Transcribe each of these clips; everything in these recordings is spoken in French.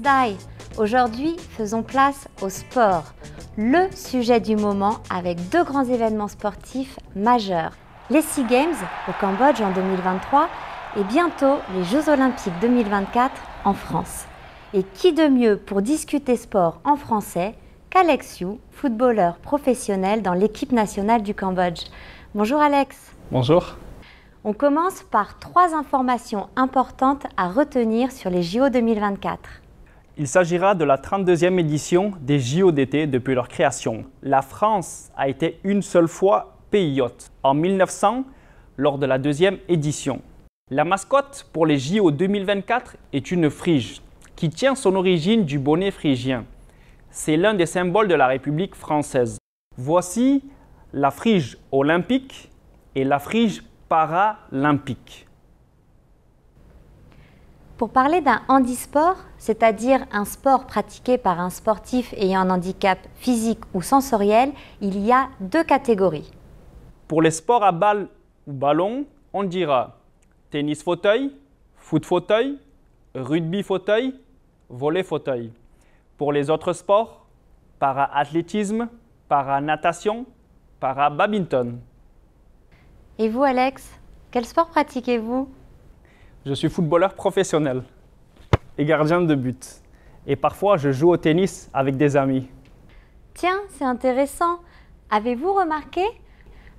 Die. Aujourd'hui, faisons place au sport, le sujet du moment avec deux grands événements sportifs majeurs. Les SEA Games au Cambodge en 2023 et bientôt les Jeux Olympiques 2024 en France. Et qui de mieux pour discuter sport en français qu'Alex Yu, footballeur professionnel dans l'équipe nationale du Cambodge. Bonjour Alex. Bonjour. On commence par 3 informations importantes à retenir sur les JO 2024. Il s'agira de la 32e édition des JO d'été depuis leur création. La France a été une seule fois pays hôte, en 1900, lors de la 2e édition. La mascotte pour les JO 2024 est une frige, qui tient son origine du bonnet phrygien. C'est l'un des symboles de la République française. Voici la frige olympique et la frige paralympique. Pour parler d'un handisport, c'est-à-dire un sport pratiqué par un sportif ayant un handicap physique ou sensoriel, il y a 2 catégories. Pour les sports à balle ou ballon, on dira tennis fauteuil, foot fauteuil, rugby fauteuil, volley fauteuil. Pour les autres sports, para-athlétisme, para-natation, para-badminton. Et vous Alex, quel sport pratiquez-vous ? Je suis footballeur professionnel et gardien de but. Et parfois, je joue au tennis avec des amis. Tiens, c'est intéressant. Avez-vous remarqué ?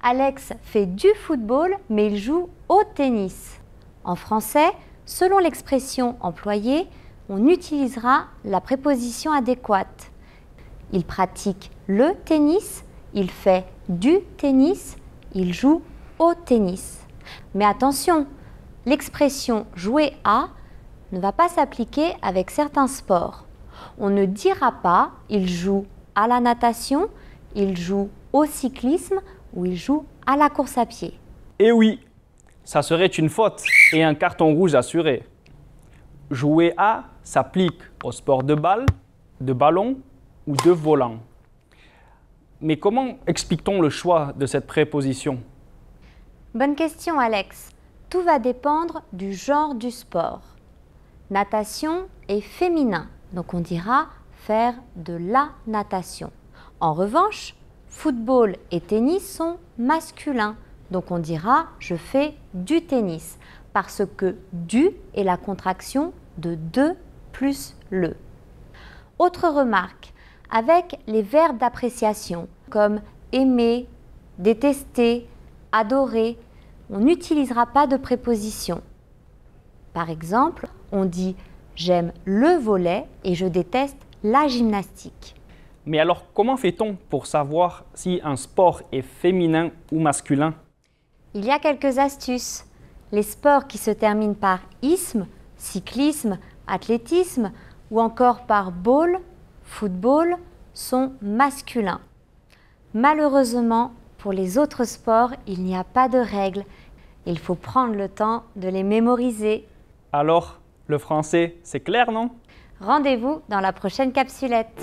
Alex fait du football, mais il joue au tennis. En français, selon l'expression employée, on utilisera la préposition adéquate. Il pratique le tennis, il fait du tennis, il joue au tennis. Mais attention, l'expression « jouer à » ne va pas s'appliquer avec certains sports. On ne dira pas « il joue à la natation », « il joue au cyclisme » ou « il joue à la course à pied ». Eh oui, ça serait une faute et un carton rouge assuré. Jouer à s'applique au sport de balle, de ballon ou de volant. Mais comment explique-t-on le choix de cette préposition ? Bonne question Alex. Tout va dépendre du genre du sport. Natation est féminin, donc on dira faire de la natation. En revanche, football et tennis sont masculins, donc on dira je fais du tennis, parce que du est la contraction de de plus le. Autre remarque, avec les verbes d'appréciation comme aimer, détester, adorer, on n'utilisera pas de préposition. Par exemple, on dit « j'aime le volley et je déteste la gymnastique ». Mais alors, comment fait-on pour savoir si un sport est féminin ou masculin ? Il y a quelques astuces. Les sports qui se terminent par « isme », cyclisme, athlétisme ou encore par « ball », football, sont masculins. Malheureusement, pour les autres sports, il n'y a pas de règles. Il faut prendre le temps de les mémoriser. Alors, le français, c'est clair, non ? Rendez-vous dans la prochaine capsulette.